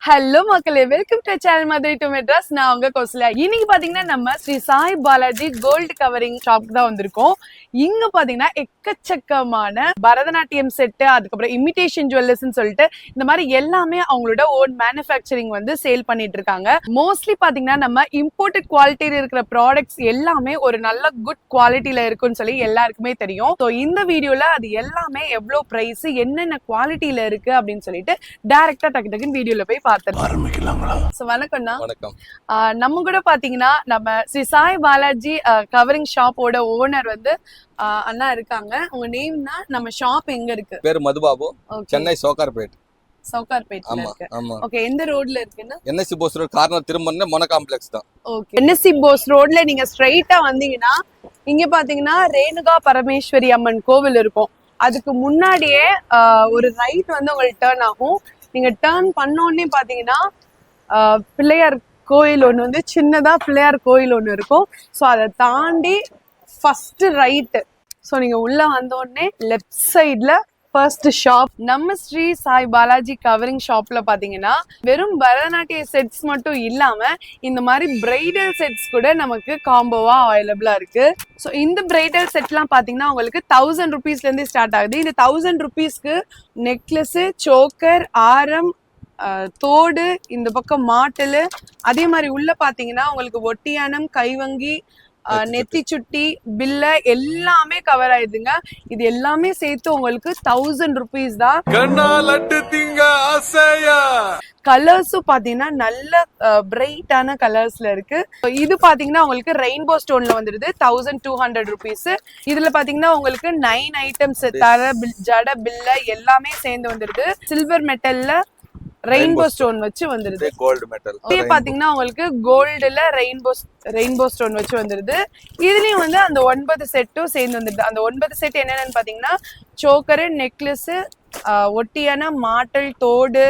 Hello மக்களே, welcome to channel Madurai to Madras. நான் உங்க கோசல. இன்னைக்கு பாத்தீங்கன்னா நம்ம Sri Sai Balaji gold covering shop தான் வந்திருக்கோம். இங்க பாத்தீங்கன்னா எக்கச்சக்கமான பரதநாட்டியம் செட்டு, அதுக்கப்புறம் இமிடேஷன் ஜுவல்லர்ஸ்னு சொல்லிட்டு இந்த மாதிரி எல்லாமே அவங்களோட ஓன் மேனுஃபேக்சரிங் வந்து சேல் பண்ணிட்டு இருக்காங்க. மோஸ்ட்லி பாத்தீங்கன்னா நம்ம இம்போர்ட்டட் குவாலிட்டியில இருக்கிற ப்ராடக்ட்ஸ் எல்லாமே ஒரு நல்ல குட் குவாலிட்டியில இருக்குன்னு சொல்லி எல்லாருக்குமே தெரியும். ஸோ இந்த வீடியோல அது எல்லாமே எவ்வளவு பிரைஸ், என்னென்ன குவாலிட்டியில இருக்கு அப்படின்னு சொல்லிட்டு டைரக்டா டக்கு வீடியோல போய் ஆரம்பிக்கலாங்களா? வணக்கம்ண்ணா. வணக்கம். நம்ம கூட பாத்தீங்கன்னா நம்ம ஸ்ரீ சாய் பாலாஜி கவரிங் ஷாப்போட ஓனர் வந்து அண்ணா இருக்காங்க. உங்க நேம்னா, நம்ம ஷாப் எங்க இருக்கு? பேரு மதுபாபு, சென்னை சோக்கார்பேட். சவுகார்பேட்ல இருக்கு. ஓகே, எந்த ரோட்ல இருக்குன்னா? என்எஸ்சி போஸ் ரோட் கார்னர் திரும்புன மொன காம்ப்ளெக்ஸ் தான். ஓகே, என்எஸ்சி போஸ் ரோட்ல நீங்க ஸ்ட்ரைட்டா வந்தீங்கன்னா இங்க பாத்தீங்கன்னா ரேணுகா பரமேஸ்வரி அம்மன் கோவில் இருக்கும். அதுக்கு முன்னாடியே ஒரு ரைட் வந்து உங்களுக்கு டர்ன் ஆகும். நீங்க டர்ன் பண்ணோடனே பாத்தீங்கன்னா பிள்ளையார் கோயில் ஒண்ணு வந்து சின்னதா பிள்ளையார் கோயில் ஒண்ணு இருக்கும். ஸோ அதை தாண்டி ஃபர்ஸ்ட் ரைட்டு. ஸோ நீங்க உள்ள வந்த உடனே லெஃப்ட் சைட்ல ஃபர்ஸ்ட் ஷாப் நம்ம ஸ்ரீ சாய் பாலாஜி கவரிங் ஷாப்ல பாத்தீங்கன்னா வெறும் பரதநாட்டிய செட்ஸ் மட்டும் இல்லாம இந்த மாதிரி பிரைடல் செட்ஸ் கூட நமக்கு காம்போவா அவைலபிளா இருக்கு. ஸோ இந்த பிரைடல் செட்லாம் பாத்தீங்கன்னா உங்களுக்கு 1000 rupeesல இருந்து ஸ்டார்ட் ஆகுது. இந்த 1000 rupeesக்கு நெக்லஸ், சோக்கர், ஆரம், தோடு, இந்த பக்கம் மாட்டலு, அதே மாதிரி உள்ள பாத்தீங்கன்னா உங்களுக்கு ஒட்டியானம், கைவங்கி, நெத்தி சுட்டி, பில்ல எல்லாமே கவர் ஆயிடுதுங்க. இது எல்லாமே சேர்த்து உங்களுக்கு 1000 rupees தான். கலர்ஸும் பாத்தீங்கன்னா நல்ல பிரைட்டான கலர்ஸ்ல இருக்கு. இது பாத்தீங்கன்னா உங்களுக்கு ரெயின்போ ஸ்டோன்ல வந்துருது 1200 rupees. இதுல பாத்தீங்கன்னா உங்களுக்கு 9 ஐட்டம்ஸ் தர ஜட பில்ல எல்லாமே சேர்ந்து வந்துருது. சில்வர் மெட்டல்ல ரெயின்போ ஸ்டோன் வச்சு வந்துருது. கோல்ட் மெட்டல் இதே பாத்தீங்கன்னா உங்களுக்கு கோல்டுல ரெயின்போ ஸ்டோன் வச்சு வந்துருது. இதுலயும் வந்து அந்த 9 செட்டும் சேர்ந்து வந்துருது. அந்த 9 செட் என்னென்னு பாத்தீங்கன்னா சோக்கரு, நெக்லஸ், ஒட்டியான மாட்டல், தோடு,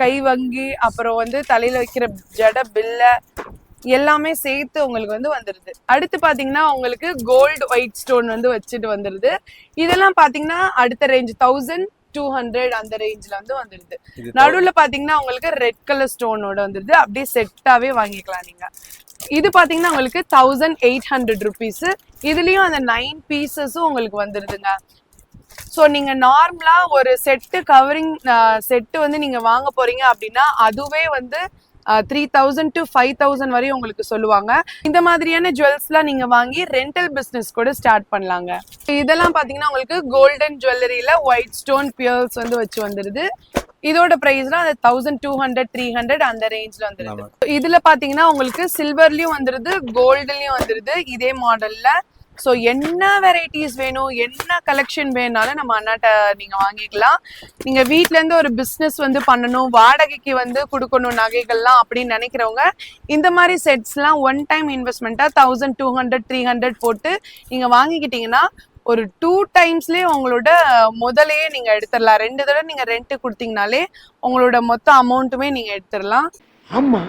கைவங்கி, அப்புறம் வந்து தலையில வைக்கிற ஜட பில்ல எல்லாமே சேர்த்து உங்களுக்கு வந்து வந்துருது. அடுத்து பாத்தீங்கன்னா உங்களுக்கு கோல்டு ஒயிட் ஸ்டோன் வந்து வச்சுட்டு வந்துருது. இதெல்லாம் பாத்தீங்கன்னா அடுத்த ரேஞ்ச் 1200 அந்த ரேஞ்ச்ல வந்து வந்துருது. நடுவுல பாத்தீங்கன்னா உங்களுக்கு ரெட் கலர் ஸ்டோனோட வந்துருது. அப்படியே செட்டாவே வாங்கிக்கலாம் நீங்க. இது பாத்தீங்கன்னா உங்களுக்கு 1800 rupees. இதுலயும் அந்த 9 பீசஸும் உங்களுக்கு வந்துருதுங்க. ஸோ நீங்க நார்மலா ஒரு செட்டு கவரிங் செட்டு வந்து நீங்க வாங்க போறீங்க அப்படின்னா அதுவே வந்து 3000 to 5000 வரையும் உங்களுக்கு சொல்லுவாங்க. இந்த மாதிரியான ஜுவல்ஸ்லாம் நீங்க வாங்கி ரெண்டல் பிசினஸ் கூட ஸ்டார்ட் பண்ணலாங்க. இதெல்லாம் பாத்தீங்கன்னா உங்களுக்கு கோல்டன் ஜுவல்லரியில ஒயிட் ஸ்டோன் பியர்ஸ் வந்து வச்சு வந்துருது. இதோட பிரைஸ்லாம் 1200 300 அந்த ரேஞ்ச்ல வந்துருது. இதுல பாத்தீங்கன்னா உங்களுக்கு சில்வர்லயும் வந்துருது, கோல்டுலயும் வந்துருது இதே மாடல்ல. ஸோ என்ன வெரைட்டிஸ் வேணும், என்ன கலெக்ஷன் வேணாலும் நம்ம அண்ணாட்ட நீங்க வாங்கிக்கலாம். நீங்க வீட்ல இருந்து ஒரு பிசினஸ் வந்து பண்ணணும், வாடகைக்கு வந்து கொடுக்கணும் நகைகள்லாம் அப்படின்னு நினைக்கிறவங்க இந்த மாதிரி செட்ஸ்லாம் ஒன் டைம் இன்வெஸ்ட்மெண்ட்டா 1200 300 போட்டு நீங்க வாங்கிக்கிட்டீங்கன்னா ஒரு 2 டைம்ஸ்லயே உங்களோட முதலையே நீங்க எடுத்துடலாம். 2 தடவை நீங்க ரெண்ட் கொடுத்தீங்கனாலே உங்களோட மொத்த அமௌண்ட்டுமே நீங்க எடுத்துடலாம். ஆமா.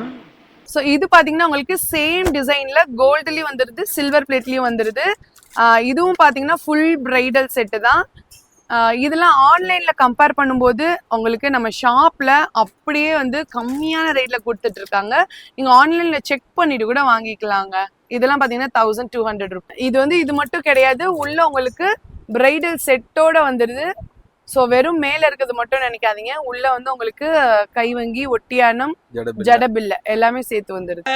ஸோ இது பாத்தீங்கன்னா உங்களுக்கு சேம் டிசைன்ல கோல்டுலயும் வந்துருது, சில்வர் பிளேட்லயும் வந்துருது. இதுவும் பாத்தீங்கன்னா ஃபுல் பிரைடல் செட்டு தான். இதெல்லாம் ஆன்லைன்ல கம்பேர் பண்ணும்போது உங்களுக்கு நம்ம ஷாப்ல அப்படியே வந்து கம்மியான ரேட்ல கொடுத்துட்டு இருக்காங்க. நீங்க ஆன்லைன்ல செக் பண்ணிட்டு கூட வாங்கிக்கலாங்க. இதெல்லாம் பாத்தீங்கன்னா 1200 rupees. இது வந்து இது மட்டும் கிடையாது, உள்ள உங்களுக்கு பிரைடல் செட்டோட வந்துருது. ஸோ வெறும் மேல இருக்கிறது மட்டும் நினைக்காதீங்க, உள்ள வந்து உங்களுக்கு கைவங்கி, ஒட்டியானம், ஜடபில்ல எல்லாமே சேர்த்து வந்துருது.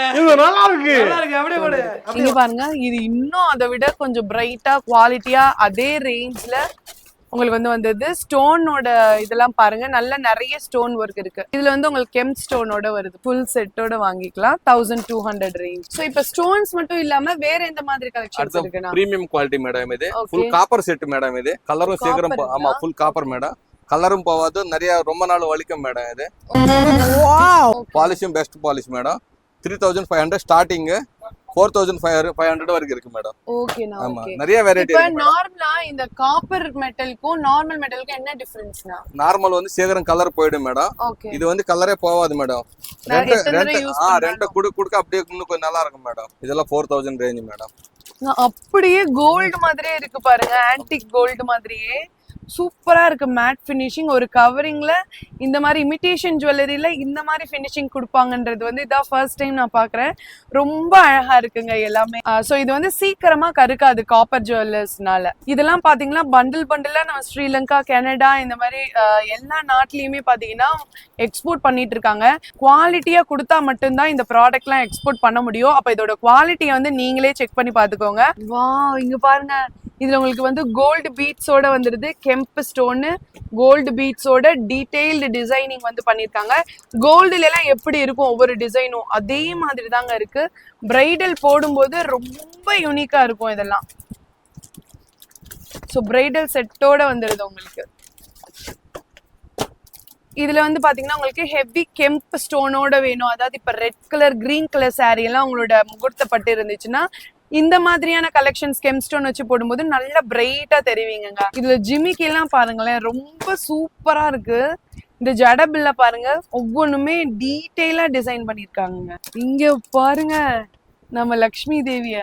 இங்க பாருங்க, இது இன்னும் அதை விட கொஞ்சம் பிரைட்டா குவாலிட்டியா அதே ரேஞ்ச்ல உங்களுக்கு வந்து வந்தது. ஸ்டோனோட இதெல்லாம் பாருங்க, நல்ல நிறைய ஸ்டோன் ஒர்க் இருக்கு. இதுல வந்து உங்களுக்கு கெம் ஸ்டோனோட வருது. ஃபுல் செட்டோட வாங்கிக்கலாம் 1200 ரேஞ்ச். சோ இப்ப ஸ்டோன்ஸ் மட்டும் இல்லாம வேற எந்த மாதிரி கலெக்ஷன்ஸ் இருக்குன்னா? பிரீமியம் குவாலிட்டி மேடம் இது. ஃபுல் காப்பர் செட் மேடம் இது. கலரும் சீக்கிரம் ஆமா ஃபுல் காப்பர் மேடம். கலரும் போவாது, நிறைய ரொம்ப நாள் வலிக்கும் மேடம் இது. பாலிஷும் பெஸ்ட் பாலிஷ் மேடம். 3500 ஸ்டார்டிங், 4500 வரைக்கும் இருக்கு மேடம். ஓகேனா? ஆமா, நிறைய வெரைட்டி இருக்கு. இப்போ நார்மலா இந்த காப்பர் மெட்டலுக்கும் நார்மல் மெட்டலுக்கும் என்ன டிஃபரன்ஸ்னா? நார்மல் வந்து சீக்கிரம் கலர் போயிடும் மேடம். இது வந்து கலரே போவாது மேடம். ரெண்டு குடுக்க அப்படியே இன்னும் கொஞ்சம் நல்லா இருக்கும் மேடம். இதெல்லாம் 4000 ரேஞ்ச் மேடம். அப்படியே கோல்டு மாதிரியே இருக்கு பாருங்க, ஆன்டிக் கோல்டு மாதிரியே சூப்பரா இருக்கு மேட் ஃபினிஷிங். ஒரு கவரிங்ல இந்த மாதிரி இமிடேஷன் ஜுவல்லரியில இந்த மாதிரி ஃபினிஷிங் கொடுப்பாங்கன்றது வந்து இதான் ஃபர்ஸ்ட் டைம் நான் பாக்குறேன். ரொம்ப அழகா இருக்குங்க எல்லாமே. ஸோ இது வந்து சீக்கிரமா கருக்காது காப்பர் ஜுவல்லர்ஸ்னால. இதெல்லாம் பாத்தீங்கன்னா பண்டிலா நம்ம ஸ்ரீலங்கா, கனடா இந்த மாதிரி எல்லா நாட்டிலயுமே பாத்தீங்கன்னா எக்ஸ்போர்ட் பண்ணிட்டு இருக்காங்க. குவாலிட்டியா கொடுத்தா மட்டும்தான் இந்த ப்ராடக்ட்லாம் எக்ஸ்போர்ட் பண்ண முடியும். அப்ப இதோட குவாலிட்டியை வந்து நீங்களே செக் பண்ணி பாத்துக்கோங்க. வா, இங்க பாருங்க, இதுல உங்களுக்கு வந்து கோல்டு பீட்ஸோட வந்துருது. கெம்ப் ஸ்டோனு கோல்டு பீட்ஸோட டீடைல்டு டிசைனிங் வந்து பண்ணிருக்காங்க. கோல்டுல எல்லாம் எப்படி இருக்கும் ஒவ்வொரு டிசைனும் அதே மாதிரி தாங்க இருக்கு. பிரைடல் போடும்போது ரொம்ப யூனிக்கா இருக்கும் இதெல்லாம். ஸோ பிரைடல் செட்டோட வந்துருது உங்களுக்கு. இதுல வந்து பாத்தீங்கன்னா உங்களுக்கு ஹெவி கெம்ப் ஸ்டோனோட வேணும். அதாவது இப்ப red colour, green colour sorry எல்லாம் உங்களோட முகூர்த்த பட்டு இருந்துச்சுன்னா இந்த மாதிரியான கலெக்ஷன்ஸ் கெம் ஸ்டோன் வச்சு போடும்போது நல்லா பிரைட்டா தெரிவிங்க. இதுல ஜிமிக்கி எல்லாம் பாருங்களேன், ரொம்ப சூப்பரா இருக்கு. இந்த ஜடபில்ல பாருங்க, ஒவ்வொன்றுமே டீட்டெயிலா டிசைன் பண்ணிருக்காங்க. இங்க பாருங்க நம்ம லக்ஷ்மி தேவிய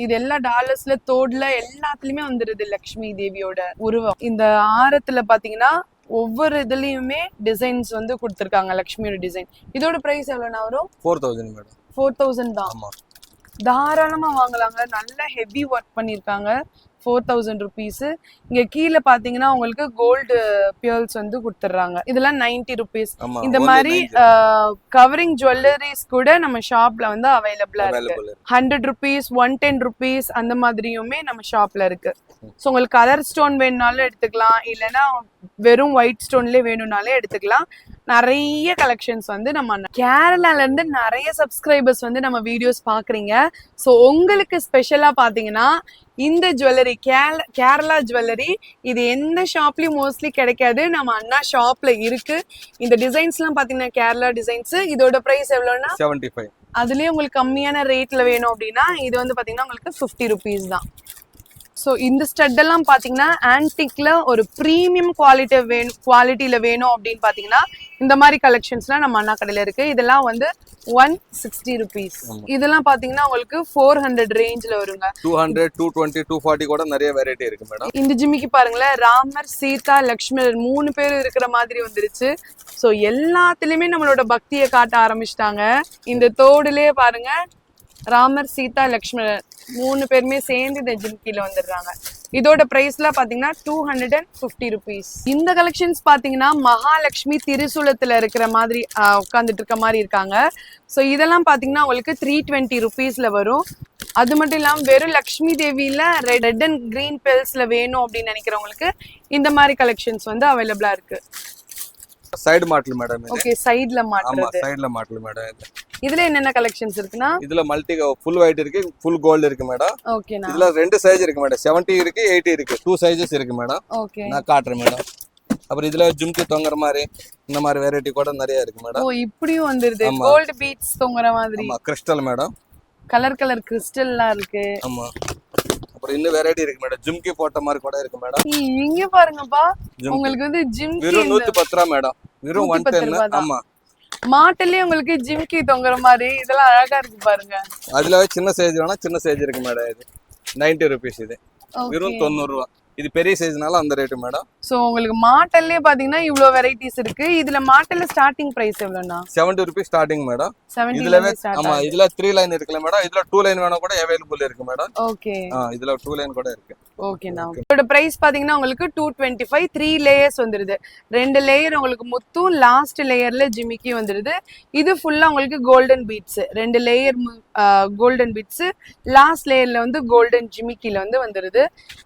இது எல்லா டாலர்ஸ்ல, தோடுல எல்லாத்துலயுமே வந்துருது லக்ஷ்மி தேவியோட உருவம். இந்த ஆரத்துல பாத்தீங்கன்னா ஒவ்வொரு இதுலயுமே டிசைன்ஸ் வந்து கொடுத்துருக்காங்க லக்ஷ்மியோட டிசைன். இதோட பிரைஸ் எவ்வளவுனா வரும்? 4000 மேடம். 4000 தான். தாராளமா வாங்கலாங்க. நல்ல ஹெவி ஒர்க் பண்ணிருக்காங்க. 4000 ருபீஸ். இங்க கீழே பாத்தீங்கன்னா உங்களுக்கு கோல்டு பியர்ஸ் வந்து கொடுத்துறாங்க. இதெல்லாம் 90 ருபீஸ். இந்த மாதிரி கவரிங் ஜுவல்லரிஸ் கூட நம்ம ஷாப்ல வந்து அவைலபிளா இருக்கு. 100 ருபீஸ், 110 ருபீஸ் அந்த மாதிரியுமே நம்ம ஷாப்ல இருக்கு. ஸோ உங்களுக்கு கலர் ஸ்டோன் வேணும்னாலும் எடுத்துக்கலாம், இல்லைன்னா வெறும் ஒயிட் ஸ்டோன்லேயே வேணும்னாலே எடுத்துக்கலாம். நிறைய கலெக்ஷன்ஸ் வந்து நம்ம கேரளால இருந்து நிறைய சப்ஸ்கிரைபர்ஸ் வந்து நம்ம வீடியோஸ் பாக்குறீங்க. ஸோ உங்களுக்கு ஸ்பெஷலா பாத்தீங்கன்னா இந்த ஜுவல்லரி கேரளா ஜுவல்லரி இது எந்த ஷாப்லயும் மோஸ்ட்லி கிடைக்காது. நம்ம அண்ணா ஷாப்ல இருக்கு. இந்த டிசைன்ஸ் எல்லாம் பாத்தீங்கன்னா கேரளா டிசைன்ஸ். இதோட பிரைஸ் எவ்வளவுன்னா 75. அதுலயே உங்களுக்கு கம்மியான ரேட்ல வேணும் அப்படின்னா இது வந்து பாத்தீங்கன்னா உங்களுக்கு 50 ருபீஸ் தான். ஸோ இந்த ஸ்டட் எல்லாம் பாத்தீங்கன்னா ஆன்டிக்ல ஒரு ப்ரீமியம் குவாலிட்டியில வேணும் அப்படின்னு பாத்தீங்கன்னா இந்த மாதிரி கலெக்ஷன்ஸ்லாம் நம்ம அண்ணா கடையில இருக்கு. இதெல்லாம் வந்து 160 ருபீஸ். இதெல்லாம் பாத்தீங்கன்னா உங்களுக்கு 400 ரேஞ்ச்ல வருங்க. 200, 220, 240 கூட நிறைய வெரைட்டி இருக்கு மேடம். இந்த ஜிமிக்கி பாருங்களேன், ராமர், சீதா, லக்ஷ்மணர் 3 பேர் இருக்கிற மாதிரி வந்துருச்சு. ஸோ எல்லாத்துலயுமே நம்மளோட பக்தியை காட்ட ஆரம்பிச்சிட்டாங்க. இந்த தோடுலயே பாருங்க, ராமர், சீதா, லக்ஷ்மணர் 3 பேருமே சேர்ந்து இந்த ஜிமிக்கில வந்துடுறாங்க. இதோட பிரைஸ்ல பாத்தீங்கன்னா 250 ருபீஸ். இந்த கலெக்ஷன்ஸ் பாத்தீங்கன்னா மகாலட்சுமி திருசூலத்துல இருக்கிற மாதிரி உட்காந்துட்டு இருக்க மாதிரி இருக்காங்க. ஸோ இதெல்லாம் பாத்தீங்கன்னா உங்களுக்கு 320 ருபீஸ்ல வரும். அது மட்டும் இல்லாம வெறும் லக்ஷ்மி தேவியில ரெட் அண்ட் கிரீன் பெல்ஸ்ல வேணும் அப்படின்னு நினைக்கிறவங்களுக்கு இந்த மாதிரி கலெக்ஷன்ஸ் வந்து அவைலபிளா இருக்கு. Side model madam. ஓகே, சைடுல மாடல். ஆமா, சைடுல மாடல் மேடம். இதுல என்னென்ன கலெக்ஷன்ஸ் இருக்குன்னா இதுல மல்டி ஃபுல் ஒயிட் இருக்கு, ஃபுல் கோல்ட் இருக்கு மேடம். ஓகேனா இதுல 2 சைஸ் இருக்கு மேடம். 70 இருக்கு, 80 இருக்கு. 2 சைஸஸ் இருக்கு மேடம். ஓகே, நான் காட்டுறேன் மேடம். அப்புறம் இதுல ஜும்கி தொங்குற மாதிரி இந்த மாதிரி வெரைட்டி கூட நிறைய இருக்கு மேடம். ஓ, இப்படியும் வந்துருது. கோல்ட் பீட்ஸ் தொங்குற மாதிரி. ஆமா, கிறிஸ்டல் மேடம். கலர் கிறிஸ்டல்லாம் இருக்கு. ஆமா, அப்புறம் இன்னும் வெரைட்டி இருக்கு மேடம். ஜும்கி போட்ட மாதிரி கூட இருக்கு மேடம். இங்க பாருங்கப்பா, உங்களுக்கு வந்து ஜிம்கி வெறும் 110 ரூபாய் மேடம். வெறும் 110. ஆமா, மாட்டல்லே உங்களுக்கு ஜிம்கி தொங்குற மாதிரி இதெல்லாம் அழகா இருக்கு பாருங்க. அதுல சின்ன சைஸ் வேணா சின்ன சைஸ் இருக்கு மேடம். இது 90 ருபீஸ். இது வெறும் 90 ரூபாய். இது பெரிய சைஸ்னால அந்த ரேட் மேடம். சோ உங்களுக்கு மாட்டல்லே பாத்தீங்கன்னா இவ்ளோ வெரைட்டிஸ் இருக்கு. இதுல மாட்டல்ல ஸ்டார்டிங் பிரைஸ் எவ்வளவுனா? 70 ரூபீஸ் ஸ்டார்டிங் மேடம். இதுல ஆமா, இதுல 3 லைன் இருக்குல மேடம். இதுல 2 லைன் வேணா கூட அவைலபிள் இருக்கு மேடம். ஓகே, இதுல 2 லைன் கூட இருக்கு. ஓகேனா. இதோட பிரைஸ் பாத்தீங்கன்னா உங்களுக்கு 225. 3 லேயர்ஸ் வந்துருது. 2 லேயர் உங்களுக்கு முத்து, லாஸ்ட் லேயர்ல ஜிமிக்கி வந்துருது. இது ஃபுல்லா உங்களுக்கு golden beads. 2 layer golden beads, last லேயர்ல வந்து கோல்டன் ஜிமிக்கில வந்து வந்துருது.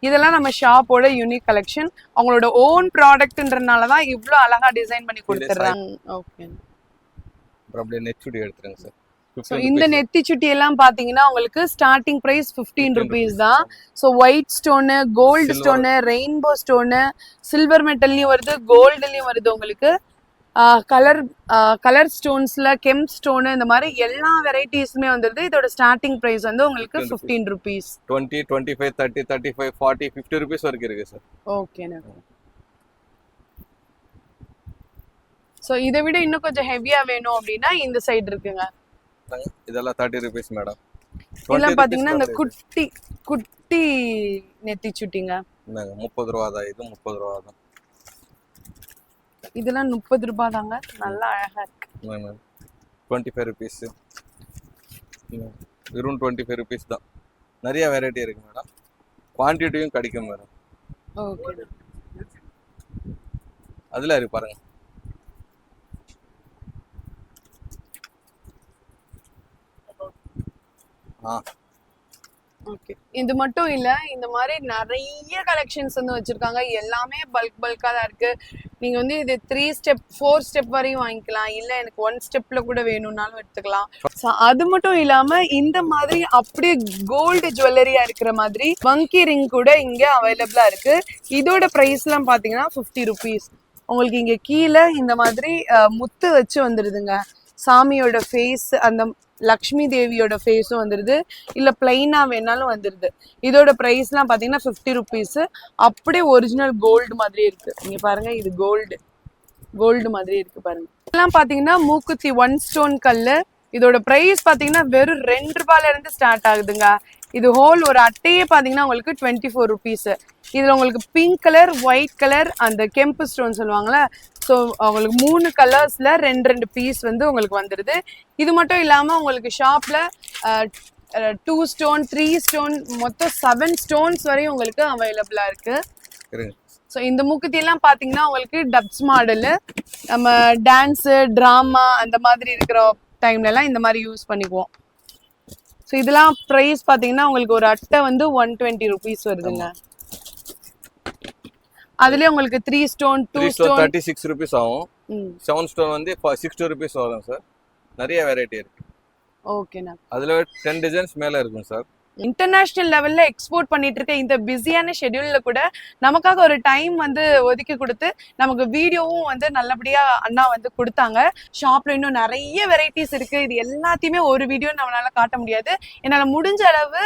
இதெல்லாம் நம்ம ஷாப்போட யூனிக் கலெக்ஷன். அவங்களோட ஓன் ப்ராடக்ட்ன்றனால தான் இவ்ளோ அழகா டிசைன் பண்ணி கொடுத்துறாங்க. ஓகே, அப்படியே நெட் சுடி எடுத்துறேங்க சார். சோ இந்த நெத்தி சுட்டி எல்லாம் பாத்தீங்கன்னா உங்களுக்கு ஸ்டார்டிங் பிரைஸ் 15 ருபீஸ் தான். So white stone, gold stone, rainbow stone, silver மெட்டல்லையும் வருது, கோல்டுலயும் வருது. உங்களுக்கு கலர் ஸ்டோன்ஸ்ல கெம் ஸ்டோன் இந்த மாதிரி எல்லா வெரைட்டிஸுமே வந்துருது. இதோட ஸ்டார்டிங் பிரைஸ் வந்து உங்களுக்கு 15 ருபீஸ். 20, 25, 30, 35, 40, 50 ருபீஸ் வரைக்கும் இருக்கு சார். ஓகேண்ணா. சோ இதை விட இன்னும் கொஞ்சம் ஹெவியா வேணும் அப்படின்னா இந்த சைடு இருக்குங்க. இதெல்லாம் 30 ருபீஸ் மேடம். இதெல்லாம் பாத்தீங்கன்னா இந்த குட்டி குட்டி நெத்தி சுட்டிங்க. இந்தாங்க 30 ரூபா தான், இது 30 ரூபா தான். இதெல்லாம் 30 ரூபாய் தாங்க, நல்லா அழகா இருக்கு. 25 ருபீஸ், வெறும் 25 ருபீஸ் தான். நிறைய வெரைட்டி இருக்கு மேடம், குவான்டிட்டியும் கிடைக்கும் மேடம். ஓகே, அதுல இருக்கு பாருங்க. ஓகே. இது மட்டும் இல்ல, இந்த மாதிரி நிறைய கலெக்ஷன்ஸ் வந்து வச்சிருக்காங்க. எல்லாமே பல்கா தான் இருக்கு. நீங்க வந்து இது 3 ஸ்டெப் 4 ஸ்டெப் வரையும் வாங்கிக்கலாம், இல்ல எனக்கு 1 ஸ்டெப்ல கூட வேணும்னாலும் எடுத்துக்கலாம். அது மட்டும் இல்லாம இந்த மாதிரி அப்படியே கோல்டு ஜுவல்லரியா இருக்கிற மாதிரி வங்கி ரிங் கூட இங்க அவைலபிளா இருக்கு. இதோட பிரைஸ் எல்லாம் பாத்தீங்கன்னா 50 ருபீஸ். உங்களுக்கு இங்க கீழே இந்த மாதிரி முத்து வச்சு வந்துருதுங்க. சாமியோட ஃபேஸ், அந்த லக்ஷ்மி தேவியோட ஃபேஸும் வந்துருது, இல்ல பிளைனா வேணாலும் வந்துருது. இதோட பிரைஸ்லாம் பாத்தீங்கன்னா 50 ருபீஸ். அப்படியே ஒரிஜினல் கோல்டு மாதிரி இருக்கு. நீங்க பாருங்க, இது கோல்டு மாதிரி இருக்கு பாருங்க. இதெல்லாம் பாத்தீங்கன்னா மூக்குத்தி 1 ஸ்டோன் கல்லு. இதோட பிரைஸ் பாத்தீங்கன்னா வெறும் 2 ரூபாயில இருந்து ஸ்டார்ட் ஆகுதுங்க. இது ஹோல் ஒரு அட்டையே பாத்தீங்கன்னா உங்களுக்கு 24 ருபீஸ். இதுல உங்களுக்கு பிங்க் கலர், ஒயிட் கலர், அந்த கெம்பு ஸ்டோன் சொல்லுவாங்கல்ல, ஸோ உங்களுக்கு 3 கலர்ஸ்ல 2 பீஸ் வந்து உங்களுக்கு வந்துடுது. இது மட்டும் இல்லாம உங்களுக்கு ஷாப்ல 2 ஸ்டோன், 3 ஸ்டோன், மொத்தம் 7 ஸ்டோன்ஸ் வரையும் உங்களுக்கு அவைலபிளா இருக்கு. ஸோ இந்த மூக்குத்தி எல்லாம் பாத்தீங்கன்னா உங்களுக்கு டப்ஸ் மாடலு, நம்ம டான்ஸ், டிராமா அந்த மாதிரி இருக்கிற டைம்ல எல்லாம் இந்த மாதிரி யூஸ் பண்ணிக்குவோம். ஸோ இதெல்லாம் ப்ரைஸ் பாத்தீங்கன்னா உங்களுக்கு ஒரு அட்டை வந்து 120 ருபீஸ் வருதுங்க. அதுலயே உங்களுக்கு 3 ஸ்டோன், 2 ஸ்டோன் 36 ருபீஸ் ஆகும். 7 ஸ்டோன் வந்து 60 ருபீஸ் வரும் சார். நிறைய வெரைட்டி இருக்கு. ஓகேண்ணா. அதுல 10 டிசைன்ஸ் மேல இருக்கும் சார். இன்டர்நேஷனல் லெவல்ல எக்ஸ்போர்ட் பண்ணிட்டு இருக்க இந்த பிஸியான ஷெட்யூல்ல கூட நமக்காக ஒரு டைம் வந்து ஒதுக்கி கொடுத்து நமக்கு வீடியோவும் வந்து நல்லபடியா அண்ணா வந்து கொடுத்தாங்க. ஷாப்ல இன்னும் நிறைய வெரைட்டிஸ் இருக்கு. இது எல்லாத்தையுமே ஒரு வீடியோ நம்மளால காட்ட முடியாது. என்னால முடிஞ்ச அளவு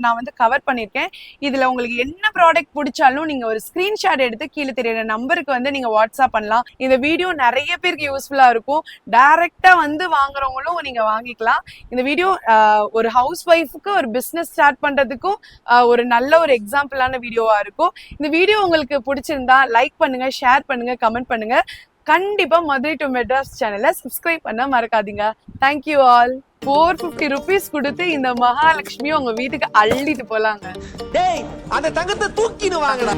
நான் வந்து கவர் பண்ணிருக்கேன். இதுல உங்களுக்கு என்ன ப்ராடக்ட் பிடிச்சாலும் நீங்க ஒரு ஸ்கிரீன்ஷாட் எடுத்து கீழே தெரியுற நம்பருக்கு வந்து நீங்க வாட்ஸ்அப் பண்ணலாம். இந்த வீடியோ நிறைய பேருக்கு யூஸ்ஃபுல்லா இருக்கும். டைரக்டா வந்து வாங்குறவங்களும் நீங்க வாங்கிக்கலாம். இந்த வீடியோ ஒரு ஹவுஸ் ஒய்ஃபுக்கு ஒரு பிசினஸ் ஸ்டார்ட் பண்றதுக்கும் ஒரு நல்ல ஒரு எக்ஸாம்பிளான வீடியோவா இருக்கும். இந்த வீடியோ உங்களுக்கு பிடிச்சிருந்தா லைக் பண்ணுங்க, ஷேர் பண்ணுங்க, கமெண்ட் பண்ணுங்க. கண்டிப்பா மதுரை டு மெட்ராஸ் சேனலை சப்ஸ்கிரைப் பண்ண மறக்காதீங்க. Thank you all. 450 ருபீஸ் கொடுத்து இந்த மகாலட்சுமி உங்க வீட்டுக்கு அள்ளிட்டு போலாங்க. டேய், அந்த தங்கத்தை தூக்கிட்டு வாங்கடா.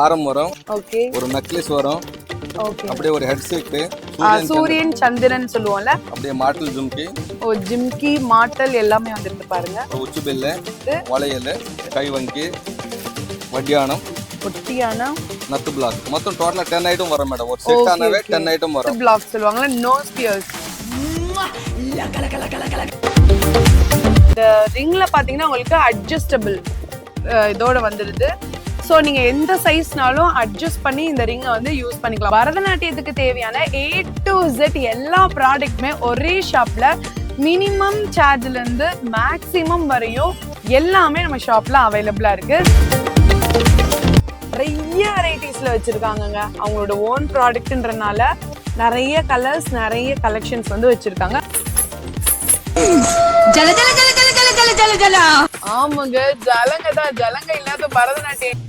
ஹாரம் வரும், ஓகே, ஒரு நெக்லஸ் வரும், ஓகே, அப்படியே ஒரு ஹெட் செட், சூரியன் சந்திரன் சொல்லுவோம்ல, அப்படியே மாட்டல் ஜும்கி, ஜிம்கி மாட்டல் எல்லாமே வந்துருக்கு பாருங்க. உச்சி பெல்ல, வளையல், கைவங்கி, வட்டியானம், ஒட்டியானம், நத்து பிளாக், மொத்தம் டோட்டலா 10 ஐட்டம் வரும் மேடம். ஒரு செட் ஆனவே 10 ஐட்டம் வரும். பிளாக் சொல்லுவாங்கல, நோஸ் பியர்ஸ். இந்த ரிங்ல பாத்தீங்கன்னா உங்களுக்கு அட்ஜஸ்டபிள் இதோட வந்துருது. ஸோ நீங்க எந்த சைஸ்னாலும் அட்ஜஸ்ட் பண்ணி இந்த ரிங்கை வந்து யூஸ் பண்ணிக்கலாம். பரதநாட்டியத்துக்கு தேவையான A to Z எல்லா ப்ராடக்ட்டுமே ஒரே ஷாப்ல மினிமம் சார்ஜ்ல இருந்து மேக்ஸிமம் வரையும் எல்லாமே நம்ம ஷாப்ல அவைலபிளா இருக்கு. நிறைய வெரைட்டிஸ்ல வச்சிருக்காங்கங்க. அவங்களோட ஓன் ப்ராடக்ட்ன்றனால நிறைய கலர்ஸ், நிறைய கலெக்ஷன்ஸ் வந்து வச்சிருக்காங்க. ஆமாங்க, ஜலங்க தான், ஜலங்க இல்லாத பரதநாட்டியம்